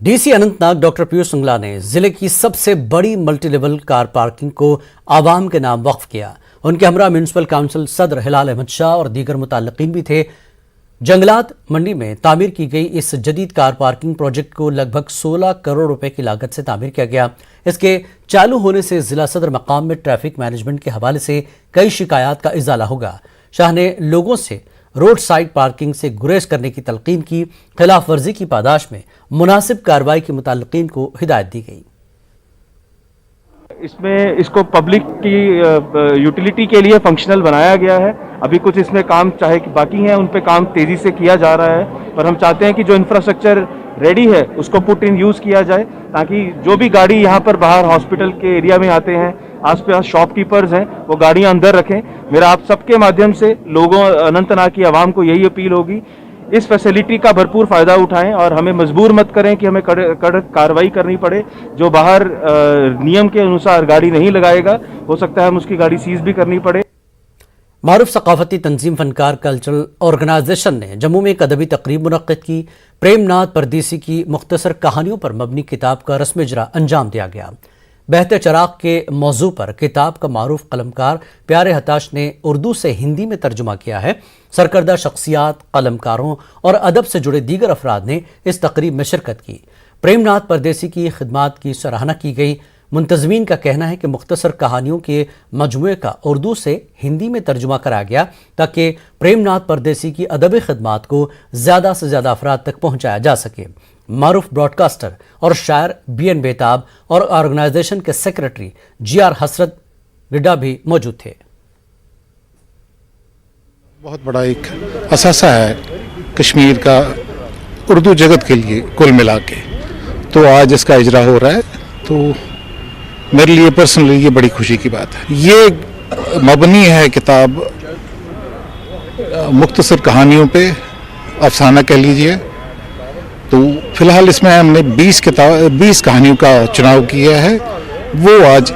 DC Anantnag doctor Piyush Singla ने जिले की सबसे बड़ी मल्टी लेवल कार पार्किंग को आवाम के नाम वक्फ किया। उनके हमरा म्यूनिसिपल काउंसिल सदर हिलाल अहमद शाह और दीगर मुताल्लिकीन भी थे। जंगलात मंडी में तामीर की गई इस जदीद कार पार्किंग प्रोजेक्ट को लगभग 16 करोड़ रुपए की लागत से तामीर किया गया। इसके चालू होने से जिला सदर मकाम में ट्रैफिक मैनेजमेंट के हवाले से कई शिकायत का इजाला होगा। शाह ने लोगों से रोड साइड पार्किंग से गुरेज करने की तलकीन की। खिलाफ वर्जी की पादाश में मुनासिब कार्रवाई की मुताल्लिकीन को हिदायत दी गई। इसमें इसको पब्लिक की यूटिलिटी के लिए फंक्शनल बनाया गया है। अभी कुछ इसमें काम चाहे कि बाकी हैं, उन पे काम तेजी से किया जा रहा है, पर हम चाहते हैं कि जो इंफ्रास्ट्रक्चर रेडी है उसको पुट इन यूज किया जाए, ताकि जो भी गाड़ी यहाँ पर बाहर हॉस्पिटल के एरिया में आते हैं, आसपास शॉपकीपर्स हैं, वो गाड़ियाँ अंदर रखें। मेरा आप सबके माध्यम से लोगों अनंतनाग की आवाम को यही अपील होगी, इस फैसिलिटी का भरपूर फ़ायदा उठाएं और हमें मजबूर मत करें कि हमें कड़क कार्रवाई करनी पड़े। जो बाहर नियम के अनुसार गाड़ी नहीं लगाएगा, हो सकता है हम उसकी गाड़ी सीज भी करनी पड़े। मारूफ सकाफती तंजीम फनकार कल्चरल ऑर्गेनाइजेशन ने जम्मू में एक अदबी तकरीब मुनक्किद की। प्रेमनाथ परदेसी की मुख्तसर कहानियों पर मबनी किताब का रस्म इजरा अंजाम दिया गया। बहते चराग के मौजू पर किताब का मारूफ कलमकार प्यारे हताश ने उर्दू से हिंदी में तर्जुमा किया है। सरकर्दा शख्सियात, कलमकारों और अदब से जुड़े दीगर अफराद ने इस तकरीब में शिरकत की। प्रेमनाथ परदेसी की खिदमात की सराहना की गई। मुंतजमीन का कहना है कि मुख्तसर कहानियों के मजमूए का उर्दू से हिंदी में तर्जुमा कराया गया ताकि प्रेमनाथ परदेसी की अदबी खिदमात को ज़्यादा से ज़्यादा अफराद तक पहुँचाया जा सके। मारूफ ब्रॉडकास्टर और शायर BN बेताब और ऑर्गेनाइजेशन के सेक्रेटरी GR हसरत गिड्डा भी मौजूद थे। बहुत बड़ा एक असासा है कश्मीर का उर्दू जगत के लिए कुल मिला के, तो आज इसका इजरा हो रहा है, तो मेरे लिए पर्सनली ये बड़ी खुशी की बात है। ये मबनी है किताब मुख्तसर कहानियों पे, अफसाना कह लीजिए। तो फिलहाल इसमें हमने 20 कहानियों का चुनाव किया है, वो आज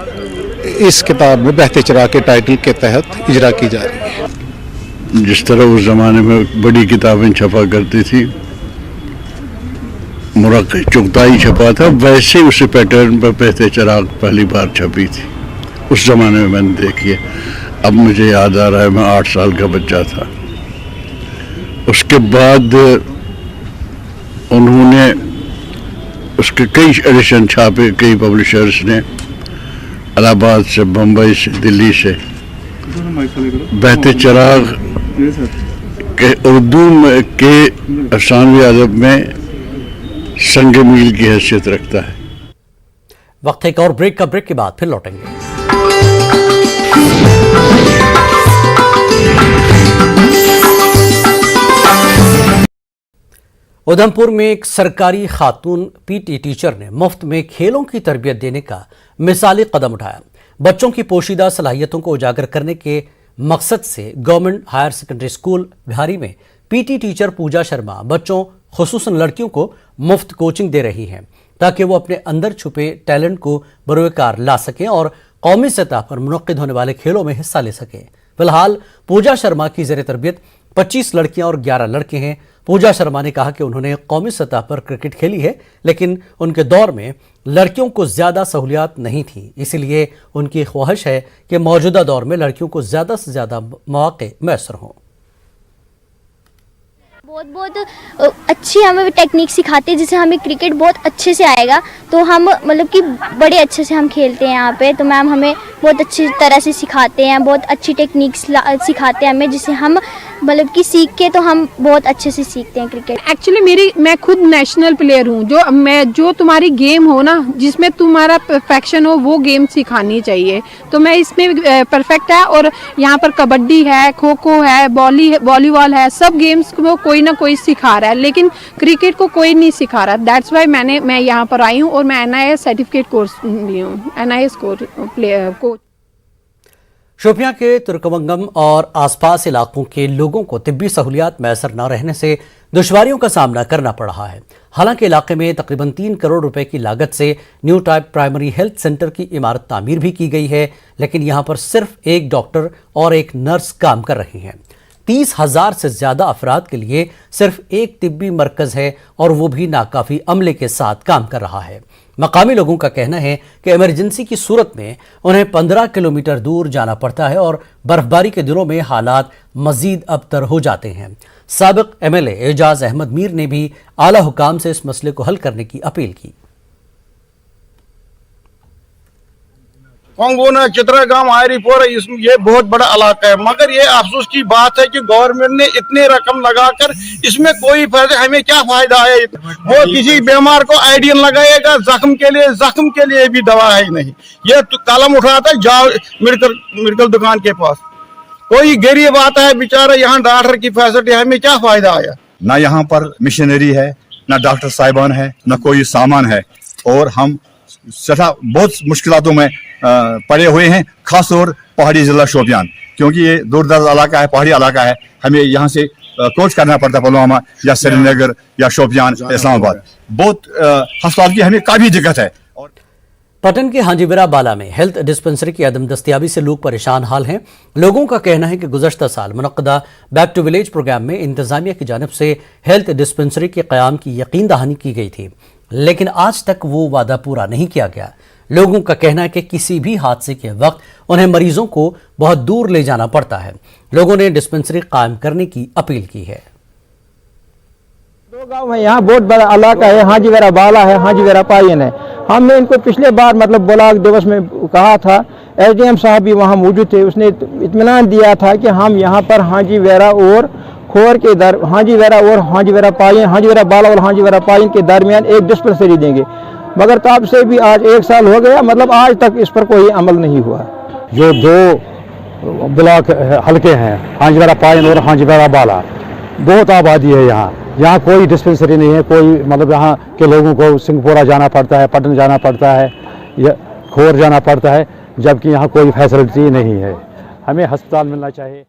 इस किताब में बहते चराग के टाइटल के तहत इजरा की जा रही है। जिस तरह उस ज़माने में बड़ी किताबें छपा करती थी, मुरक्की चुगताई छपा था, वैसे उसी पैटर्न पर बहते चराग पहली बार छपी थी। उस ज़माने में मैंने देखी है। अब मुझे याद आ रहा है, मैं 8 साल का बच्चा था। उसके बाद उन्होंने उसके कई एडिशन छापे, कई पब्लिशर्स ने, इलाहाबाद से, बम्बई से, दिल्ली से। बहते चराग के उर्दू के अफसानवी अदब में संग मील की हैसियत रखता है। वक्त एक और ब्रेक का, ब्रेक के बाद फिर लौटेंगे। उधमपुर में एक सरकारी खातून PT टीचर ने मुफ्त में खेलों की तरबियत देने का मिसाली कदम उठाया। बच्चों की पोशीदा सलाहियतों को उजागर करने के मकसद से government higher secondary school Bihari में PT टीचर पूजा शर्मा बच्चों खुसूसन लड़कियों को मुफ्त कोचिंग दे रही हैं ताकि वो अपने अंदर छुपे टैलेंट को बरोकार ला सकें और कौमी सतह पर मुनक्किद होने वाले खेलों में हिस्सा ले सकें। फिलहाल पूजा शर्मा की ज़ेरे तरबियत 25 लड़कियां और 11 लड़के हैं। पूजा शर्मा ने कहा कि उन्होंने कौमी सतह पर क्रिकेट खेली है, लेकिन उनके दौर में लड़कियों को ज़्यादा सहूलियात नहीं थी, इसीलिए उनकी ख्वाहिश है कि मौजूदा दौर में लड़कियों को ज़्यादा से ज़्यादा मौके मैसर हों। बहुत अच्छी हमें टेक्निक सिखाते हैं, जिससे हमें क्रिकेट बहुत अच्छे से आएगा, तो हम मतलब कि बड़े अच्छे से हम खेलते हैं यहाँ पे। तो मैम हमें बहुत अच्छी तरह से सिखाते हैं, बहुत अच्छी टेक्निक सिखाते हैं हमें, जिससे हम मतलब कि सीख के तो हम बहुत अच्छे से सीखते हैं क्रिकेट। एक्चुअली मैं खुद नेशनल प्लेयर हूँ। जो तुम्हारी गेम हो ना, जिसमें तुम्हारा परफेक्शन हो, वो गेम सिखानी चाहिए। तो मैं इसमें परफेक्ट है, और यहाँ पर कबड्डी है, खो खो है, वॉलीबॉल है, सब गेम्स को कोई ना कोई सिखा रहा है, लेकिन क्रिकेट को कोई नहीं सिखा रहा। दैट्स वाई मैं यहाँ पर आई हूँ और मैं NIS सर्टिफिकेट कोर्स ली हूँ, NIS कोच। शोपियां के तुर्कमंगम और आसपास इलाकों के लोगों को तिब्बी सहूलियात मैसर न रहने से दुश्वारियों का सामना करना पड़ रहा है। हालांकि इलाके में तकरीबन 3 करोड़ रुपए की लागत से new type primary health centre की इमारत तामीर भी की गई है, लेकिन यहां पर सिर्फ एक डॉक्टर और एक नर्स काम कर रही हैं। 30,000 سے زیادہ افراد کے لیے صرف ایک طبی مرکز ہے اور وہ بھی ناکافی عملے کے ساتھ کام کر رہا ہے۔ مقامی لوگوں کا کہنا ہے کہ ایمرجنسی کی صورت میں انہیں 15 کلومیٹر دور جانا پڑتا ہے اور برف باری کے دنوں میں حالات مزید ابتر ہو جاتے ہیں۔ سابق MLA اعجاز احمد میر نے بھی اعلیٰ حکام سے اس مسئلے کو حل کرنے کی اپیل کی۔ کنگونا چتراگام آری پورہ یہ بہت بڑا علاقہ ہے، مگر یہ افسوس کی بات ہے کہ گورنمنٹ نے اتنے رقم لگا کر اس میں کوئی فائدہ، ہمیں کیا فائدہ ہے؟ وہ کسی بیمار کو آئیڈین لگائے گا زخم کے لیے بھی دوا ہے نہیں، یہ قلم اٹھاتا ہے جاؤ میڈیکل دکان کے پاس، کوئی غریب آتا ہے بیچارہ یہاں ڈاکٹر کی فیسلٹی، ہمیں کیا فائدہ آیا؟ نہ یہاں پر مشینری ہے، نہ ڈاکٹر صاحبان ہے، نہ کوئی سامان ہے، اور ہم بہت مشکلاتوں میں پڑے ہوئے ہیں، خاص طور پہاڑی ضلع شوپیان، کیونکہ یہ دور دراز علاقہ ہے، پہاڑی علاقہ ہے، ہمیں یہاں سے کوچ کرنا پڑتا ہے پلوامہ یا سری نگر یا شوپیان اسلام آباد، بہت ہسپتال کی ہمیں کافی دقت ہے۔ پٹن کے ہانجی ورا بالا میں ہیلتھ ڈسپنسری کی عدم دستیابی سے لوگ پریشان حال ہیں۔ لوگوں کا کہنا ہے کہ گزشتہ سال منعقدہ بیک ٹو ولیج پروگرام میں انتظامیہ کی جانب سے ہیلتھ ڈسپنسری کے قیام کی یقین دہانی کی گئی تھی، لیکن آج تک وہ وعدہ پورا نہیں کیا گیا۔ لوگوں کا کہنا ہے کہ کسی بھی حادثے کے وقت انہیں مریضوں کو بہت دور لے جانا پڑتا ہے۔ لوگوں نے ڈسپنسری قائم کرنے کی اپیل کی ہے۔ دو گاؤں ہے، یہاں بہت بڑا علاقہ ہے، ہانجی ورا بالا ہے، ہانجی ورا پائن ہے۔ ہم نے ان کو پچھلے بار بلاک دیوس میں کہا تھا، SDM صاحب بھی وہاں موجود تھے، اس نے اطمینان دیا تھا کہ ہم یہاں پر ہانجی ورا اور کھور کے ہانجی ورا اور ہانجی ورا پائن، ہانجی ورا بالا اور ہانجی ورا پائن کے درمیان ایک ڈسپنسری دیں گے، مگر تب سے بھی آج 1 سال ہو گیا، آج تک اس پر کوئی عمل نہیں ہوا۔ جو 2 بلاک حلقے ہیں، ہانجی ورا پائن اور ہانجی ورا بالا، بہت آبادی ہے یہاں کوئی ڈسپنسری نہیں ہے، کوئی یہاں کے لوگوں کو سنگھپورہ جانا پڑتا ہے، پٹن جانا پڑتا ہے یا کھور جانا پڑتا ہے، جبکہ یہاں کوئی فیسلٹی نہیں ہے۔ ہمیں ہسپتال ملنا چاہیے۔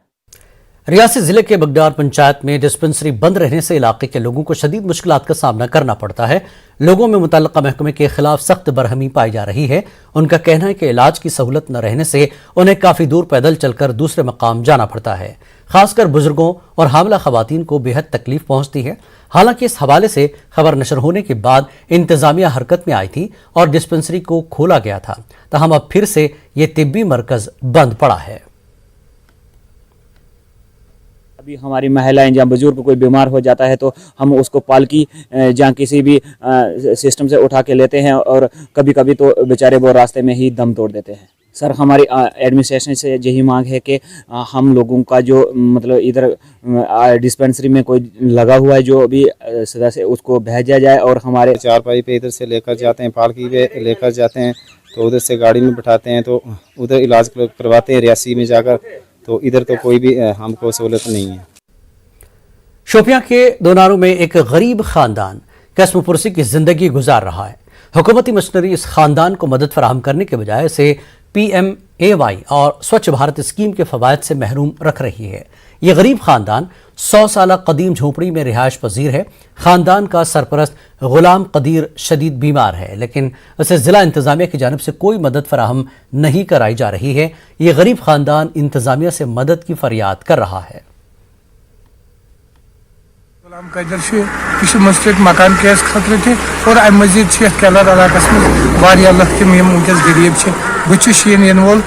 ریاسی ضلع کے بگڈار پنچایت میں ڈسپنسری بند رہنے سے علاقے کے لوگوں کو شدید مشکلات کا سامنا کرنا پڑتا ہے۔ لوگوں میں متعلقہ محکمے کے خلاف سخت برہمی پائی جا رہی ہے۔ ان کا کہنا ہے کہ علاج کی سہولت نہ رہنے سے انہیں کافی دور پیدل چل کر دوسرے مقام جانا پڑتا ہے۔ خاص کر بزرگوں اور حاملہ خواتین کو بے حد تکلیف پہنچتی ہے۔ حالانکہ اس حوالے سے خبر نشر ہونے کے بعد انتظامیہ حرکت میں آئی تھی اور ڈسپنسری کو کھولا گیا تھا، تاہم اب پھر سے یہ طبی مرکز بند پڑا ہے۔ ابھی ہماری مہلائیں جہاں بزرگ کوئی بیمار ہو جاتا ہے تو ہم اس کو پالکی جہاں کسی بھی سسٹم سے اٹھا کے لیتے ہیں، اور کبھی کبھی تو بیچارے وہ راستے میں ہی دم توڑ دیتے ہیں۔ سر ہماری ایڈمنسٹریشن سے یہی مانگ ہے کہ ہم لوگوں کا جو ادھر ڈسپنسری میں کوئی لگا ہوا ہے جو ابھی سدا سے اس کو بھیجا جائے، اور ہمارے چارپائی پہ ادھر سے لے کر جاتے ہیں، پالکی پہ لے کر جاتے ہیں تو ادھر سے گاڑی میں بٹھاتے ہیں تو ادھر علاج کرواتے ہیں ریاسی میں جا کر، تو ادھر تو کوئی بھی ہم کو سہولت نہیں ہے۔ شوپیاں کے دوناروں میں ایک غریب خاندان قسم پرسی کی زندگی گزار رہا ہے۔ حکومتی مشنری اس خاندان کو مدد فراہم کرنے کے بجائے اسے PMAY اور سوچھ بھارت اسکیم کے فوائد سے محروم رکھ رہی ہے۔ یہ غریب خاندان 100 سالہ قدیم جھونپڑی میں رہائش پذیر ہے۔ خاندان کا سرپرست غلام قدیر شدید بیمار ہے، لیکن اسے ضلع انتظامیہ کی جانب سے کوئی مدد فراہم نہیں کرائی جا رہی ہے۔ یہ غریب خاندان انتظامیہ سے مدد کی فریاد کر رہا ہے۔ غلام قدر یہ مستق مکان کیس خطرہ تھی، اور ام مزید کیلر علاقہ میں لُکھ تم ونکس غریب بچس ین وول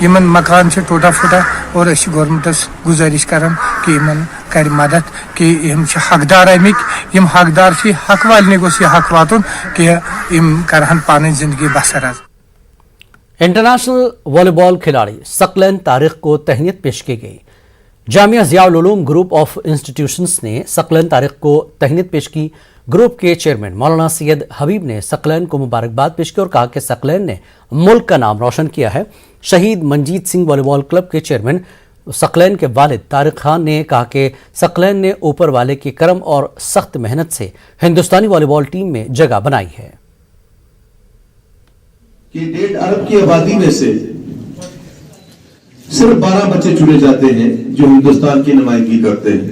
یمن مکان ٹوٹا پھوٹا، اور گورنمنٹس گزارش کران کہ یمن کر مدد کہ یم حقدار امک، یم حقدار حق والنے گوس یہ حق واتن کہ یم کرہن پانی زندگی بسر۔ انٹرنیشنل والی بال کھلاڑی ثقلین طارق کو تہنیت پیش کی گئی۔ جامعہ ضیاء العلوم گروپ آف انسٹیٹیوشنز نے ثقلین طارق کو تہنیت پیش کی۔ گروپ کے چیئرمین مولانا سید حبیب نے ثقلین کو مبارکباد پیش کی اور کہا کہ ثقلین نے ملک کا نام روشن کیا ہے۔ شہید منجیت سنگھ والی بال کلب کے چیئرمین ثقلین کے والد طارق خان نے کہا کہ ثقلین نے اوپر والے کے کرم اور سخت محنت سے ہندوستانی والی بال ٹیم میں جگہ بنائی ہے۔ کہ 1.5 ارب کی آبادی میں سے صرف 12 بچے چنے جاتے ہیں جو ہندوستان کی نمائندگی کرتے ہیں۔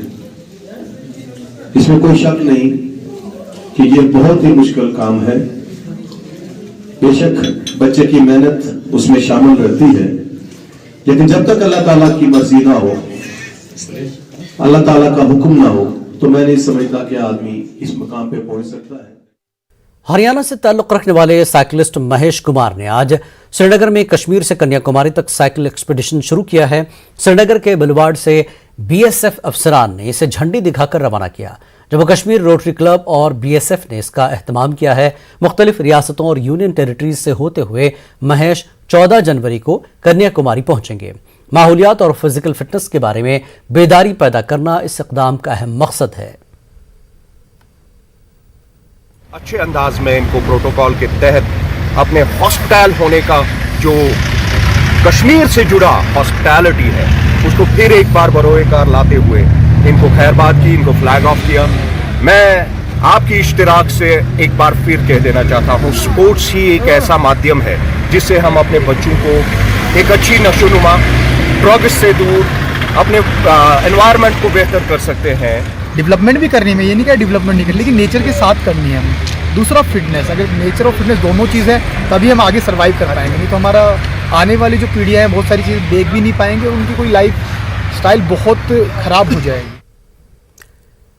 اس میں کوئی شک نہیں کہ یہ بہت ہی مشکل کام ہے۔ بے شک بچے کی محنت اس میں شامل رہتی ہے، لیکن جب تک اللہ تعالیٰ کی مرضی نہ ہو अल्लाह ताला का हुक्म ना हो तो मैं नहीं समझता कि आदमी इस मकाम पे पहुंच सकता है। हरियाणा से ताल्लुक़ रखने वाले साइकिलिस्ट महेश कुमार ने आज श्रीनगर में कश्मीर से कन्याकुमारी तक साइकिल एक्सपीडिशन शुरू किया है। श्रीनगर के बुलवार्ड से बीएसएफ अफसरान ने इसे झंडी दिखाकर रवाना किया। जम्मू कश्मीर रोटरी क्लब और बीएसएफ ने इसका एहतमाम किया है। मुख्तलिफ रियासतों और यूनियन टेरिटरीज से होते हुए महेश 14 जनवरी को कन्याकुमारी पहुंचेंगे। माहौलियात और फिजिकल फिटनेस के बारे में बेदारी पैदा करना इस इक़दाम का अहम मकसद है। अच्छे अंदाज में इनको प्रोटोकॉल के तहत अपने हॉस्पिटल होने का जो कश्मीर से जुड़ा हॉस्पिटैलिटी है उसको फिर एक बार बरोएकार लाते हुए इनको खैरबाद की, इनको फ्लैग ऑफ किया। मैं आपकी इश्तिराक से एक बार फिर कह देना चाहता हूँ, स्पोर्ट्स ही एक ऐसा माध्यम है जिससे हम अपने बच्चों को एक अच्छी नशोनुमा, ड्रग्स से दूर, अपने एनवायरनमेंट को बेहतर कर सकते हैं। डेवलपमेंट भी करनी है, ये नहीं कि डेवलपमेंट नहीं करनी, लेकिन नेचर के साथ करनी है हमें। दूसरा फिटनेस, अगर नेचर और फिटनेस दोनों चीज़ है तभी हम आगे सर्वाइव कर पाएंगे, नहीं तो हमारा आने वाली जो पीढ़ियाँ हैं बहुत सारी चीज़ें देख भी नहीं पाएंगे, उनकी कोई लाइफ स्टाइल बहुत ख़राब हो जाएगी।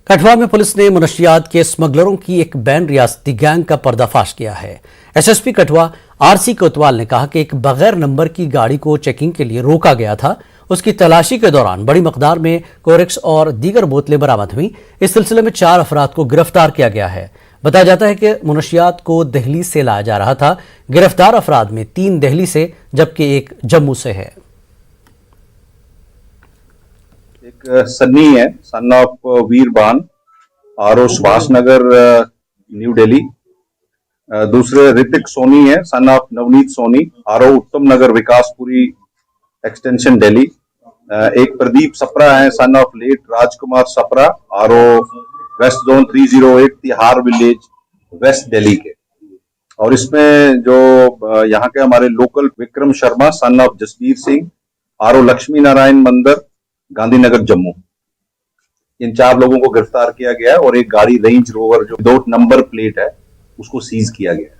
कठुआ में पुलिस ने मुनशियात के स्मगलरों की एक बैन रियासती गैंग का पर्दाफाश किया है। एसएसपी कठुआ आरसी कोतवाल ने कहा कि एक बगैर नंबर की गाड़ी को चेकिंग के लिए रोका गया था। उसकी तलाशी के दौरान बड़ी मकदार में कोरेक्स और दीगर बोतलें बरामद हुई। इस सिलसिले में 4 अफराद को गिरफ्तार किया गया है। बताया जाता है कि मुनशियात को दिल्ली से लाया जा रहा था। गिरफ्तार अफराद में 3 दिल्ली से जबकि 1 जम्मू से है। एक सन्नी है, son of Veerban, RO Subhash Nagar, new Delhi. दूसरे ऋतिक सोनी है, son of Navneet Soni, RO Uttam Nagar, Vikaspuri extension Delhi. एक प्रदीप सप्रा है, son of late Rajkumar Sapra, RO west zone 308 Tihar village, west Delhi के। और इसमें जो यहाँ के हमारे local Vikram Sharma, son of Jasbir Singh, RO Lakshmi Narayan Mandir, Gandhinagar, Jammu. इन 4 लोगों को गिरफ्तार किया गया है और एक गाड़ी रेंज रोवर जो 2 नंबर प्लेट है उसको सीज किया गया है।